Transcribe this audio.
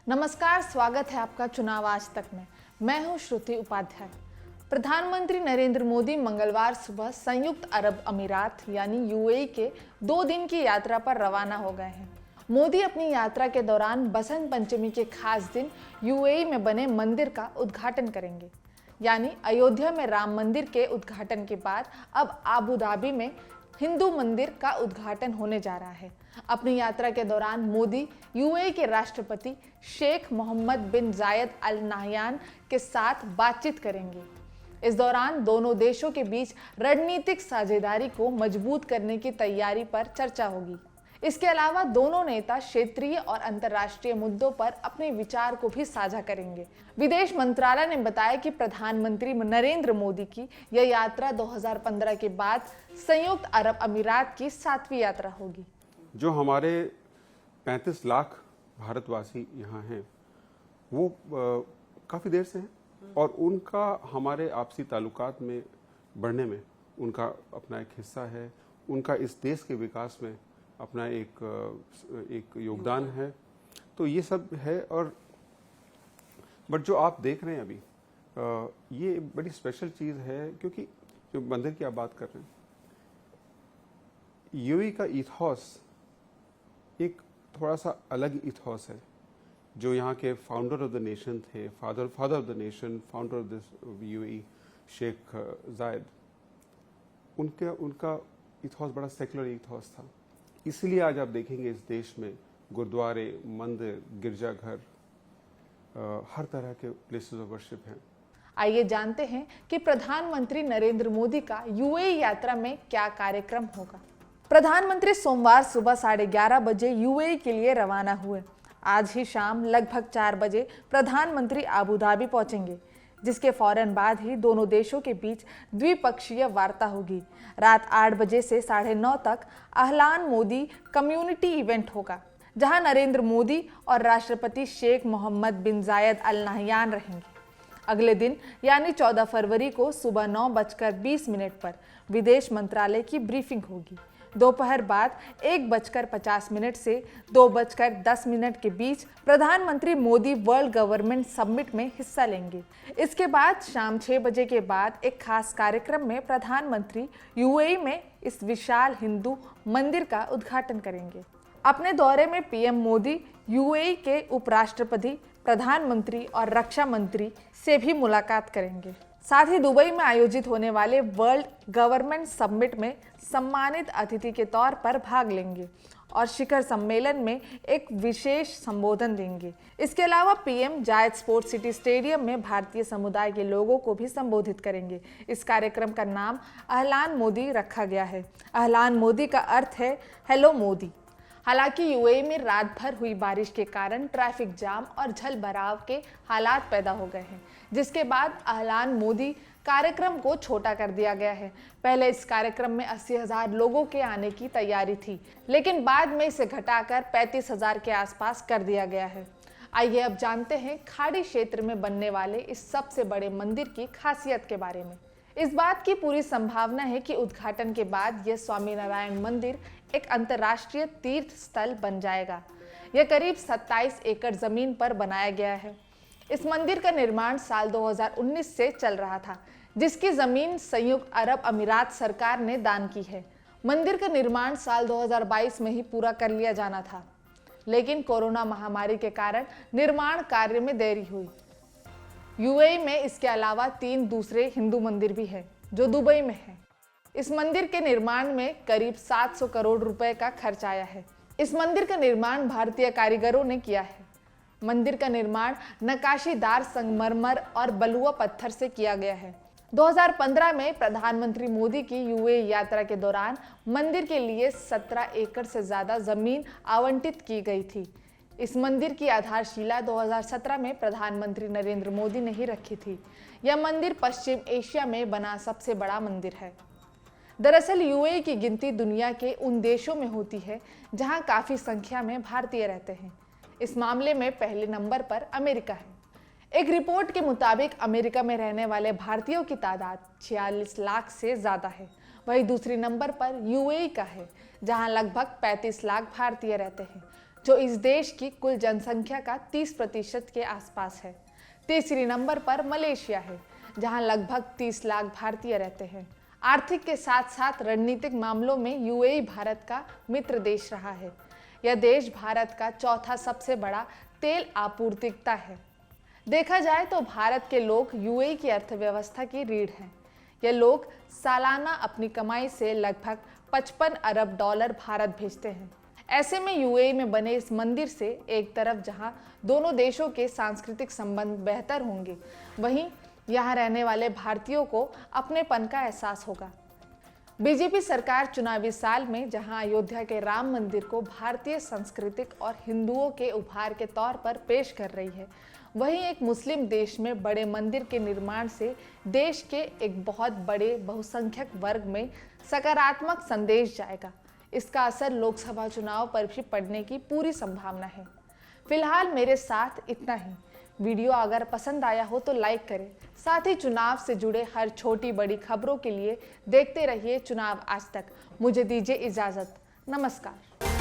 नमस्कार, स्वागत है आपका चुनाव आज तक में। मैं हूं श्रुति उपाध्याय। प्रधानमंत्री नरेंद्र मोदी मंगलवार सुबह संयुक्त अरब अमीरात यानी यूएई के 2 दिन की यात्रा पर रवाना हो गए हैं। मोदी अपनी यात्रा के दौरान बसंत पंचमी के खास दिन यूएई में बने मंदिर का उद्घाटन करेंगे। यानी अयोध्या में राम मंदिर के उद्घाटन के बाद अब आबू धाबी में हिंदू मंदिर का उद्घाटन होने जा रहा है। अपनी यात्रा के दौरान मोदी यूएई के राष्ट्रपति शेख मोहम्मद बिन जायद अल नाहयान के साथ बातचीत करेंगे। इस दौरान दोनों देशों के बीच रणनीतिक साझेदारी को मजबूत करने की तैयारी पर चर्चा होगी। इसके अलावा दोनों नेता क्षेत्रीय और अंतर्राष्ट्रीय मुद्दों पर अपने विचार को भी साझा करेंगे। विदेश मंत्रालय ने बताया कि प्रधानमंत्री नरेंद्र मोदी की यह यात्रा 2015 के बाद संयुक्त अरब अमीरात की 7वीं यात्रा होगी। जो हमारे 35 लाख भारतवासी यहाँ हैं वो काफ़ी देर से हैं और उनका हमारे आपसी ताल्लुकात में बढ़ने में उनका अपना एक हिस्सा है, उनका इस देश के विकास में अपना एक योगदान है। तो ये सब है। और बट जो आप देख रहे हैं अभी ये बड़ी स्पेशल चीज़ है, क्योंकि जो मंदिर की आप बात कर रहे हैं, यूएई का इथॉस एक थोड़ा सा अलग इथॉस है। जो यहाँ के फाउंडर ऑफ द नेशन थे, father of the nation, founder of this UAE Sheikh Zayed, उनका इथॉस बड़ा सेकुलर इथॉस था। इसलिए आज आप देखेंगे इस देश में गुरुद्वारे, मंदिर, गिरजाघर, हर तरह के प्लेसेस ऑफ वर्शिप हैं। आइए जानते हैं कि प्रधानमंत्री नरेंद्र मोदी का यूएई यात्रा में क्या कार्यक्रम होगा। प्रधानमंत्री सोमवार सुबह 11:30 बजे यूएई के लिए रवाना हुए। आज ही शाम लगभग 4 बजे प्रधानमंत्री आबू धाबी पहुंचेंगे, जिसके फौरन बाद ही दोनों देशों के बीच द्विपक्षीय वार्ता होगी। रात 8 बजे से 9:30 तक अहलान मोदी कम्युनिटी इवेंट होगा, जहां नरेंद्र मोदी और राष्ट्रपति शेख मोहम्मद बिन जायद अल नाहयान रहेंगे। अगले दिन यानी 14 फरवरी को सुबह 9:20 पर विदेश मंत्रालय की ब्रीफिंग होगी। दोपहर बाद 1:50 से 2:10 के बीच प्रधानमंत्री मोदी वर्ल्ड गवर्नमेंट समिट में हिस्सा लेंगे। इसके बाद शाम 6 बजे के बाद एक खास कार्यक्रम में प्रधानमंत्री यूएई में इस विशाल हिंदू मंदिर का उद्घाटन करेंगे। अपने दौरे में पीएम मोदी यूएई के उपराष्ट्रपति, प्रधानमंत्री और रक्षा मंत्री से भी मुलाकात करेंगे। साथ ही दुबई में आयोजित होने वाले वर्ल्ड गवर्नमेंट समिट में सम्मानित अतिथि के तौर पर भाग लेंगे और शिखर सम्मेलन में एक विशेष संबोधन देंगे। इसके अलावा पीएम जायद स्पोर्ट्स सिटी स्टेडियम में भारतीय समुदाय के लोगों को भी संबोधित करेंगे। इस कार्यक्रम का नाम अहलान मोदी रखा गया है। अहलान मोदी का अर्थ है हेलो मोदी। हालांकि यूएई में रात भर हुई बारिश के कारण ट्रैफिक जाम और जलभराव के हालात पैदा हो गए हैं, जिसके बाद अहलान मोदी कार्यक्रम को छोटा कर दिया गया है। पहले इस कार्यक्रम में 80,000 लोगों के आने की तैयारी थी, लेकिन बाद में इसे घटाकर 35,000 के आसपास कर दिया गया है। आइए अब जानते हैं खाड़ी क्षेत्र में बनने वाले इस सबसे बड़े मंदिर की खासियत के बारे में। इस बात की पूरी संभावना है कि उद्घाटन के बाद यह स्वामीनारायण मंदिर एक अंतर्राष्ट्रीय तीर्थ स्थल बन जाएगा। यह करीब 27 एकड़ जमीन पर बनाया गया है। इस मंदिर का निर्माण साल 2019 से चल रहा था, जिसकी जमीन संयुक्त अरब अमीरात सरकार ने दान की है। मंदिर का निर्माण साल 2022 में ही पूरा कर लिया जाना था, लेकिन कोरोना महामारी के कारण निर्माण कार्य में देरी हुई। यूएई में इसके अलावा 3 दूसरे हिंदू मंदिर भी हैं, जो दुबई में है। इस मंदिर के निर्माण में करीब 700 करोड़ रुपए का खर्च आया है। इस मंदिर का निर्माण भारतीय कारीगरों ने किया है। मंदिर का निर्माण नक्काशीदार संगमरमर और बलुआ पत्थर से किया गया है। 2015 में प्रधानमंत्री मोदी की यूएई यात्रा के दौरान मंदिर के लिए 17 एकड़ से ज्यादा जमीन आवंटित की गई थी। इस मंदिर की आधारशिला 2017 में प्रधानमंत्री नरेंद्र मोदी ने ही रखी थी। यह मंदिर पश्चिम एशिया में बना सबसे बड़ा मंदिर है। दरअसल यूएई की गिनती दुनिया के उन देशों में होती है जहां काफी संख्या में भारतीय रहते हैं। इस मामले में पहले नंबर पर अमेरिका है। एक रिपोर्ट के मुताबिक अमेरिका में रहने वाले भारतीयों की तादाद 46 लाख से ज्यादा है। वहीं दूसरे नंबर पर यूएई का है, जहां लगभग 35 लाख भारतीय रहते हैं। जो इस देश की कुल जनसंख्या का 30% के आसपास है। तीसरी नंबर पर मलेशिया है, जहां लगभग 30 लाख भारतीय रहते हैं। आर्थिक के साथ साथ रणनीतिक मामलों में यूएई भारत का मित्र देश रहा है। यह देश भारत का चौथा सबसे बड़ा तेल आपूर्तिकर्ता है। देखा जाए तो भारत के लोग यूएई की अर्थव्यवस्था की रीढ़ हैं। ये लोग सालाना अपनी कमाई से लगभग 55 अरब डॉलर भारत भेजते हैं। ऐसे में यूएई में बने इस मंदिर से एक तरफ जहां दोनों देशों के सांस्कृतिक संबंध बेहतर होंगे, वहीं यहाँ रहने वाले भारतीयों को अपनेपन का एहसास होगा। बीजेपी सरकार चुनावी साल में जहां अयोध्या के राम मंदिर को भारतीय सांस्कृतिक और हिंदुओं के उपहार के तौर पर पेश कर रही है, वहीं एक मुस्लिम देश में बड़े मंदिर के निर्माण से देश के एक बहुत बड़े बहुसंख्यक वर्ग में सकारात्मक संदेश जाएगा। इसका असर लोकसभा चुनाव पर भी पड़ने की पूरी संभावना है। फिलहाल मेरे साथ इतना ही। वीडियो अगर पसंद आया हो तो लाइक करें। साथ ही चुनाव से जुड़े हर छोटी बड़ी खबरों के लिए देखते रहिए चुनाव आज तक। मुझे दीजिए इजाजत। नमस्कार।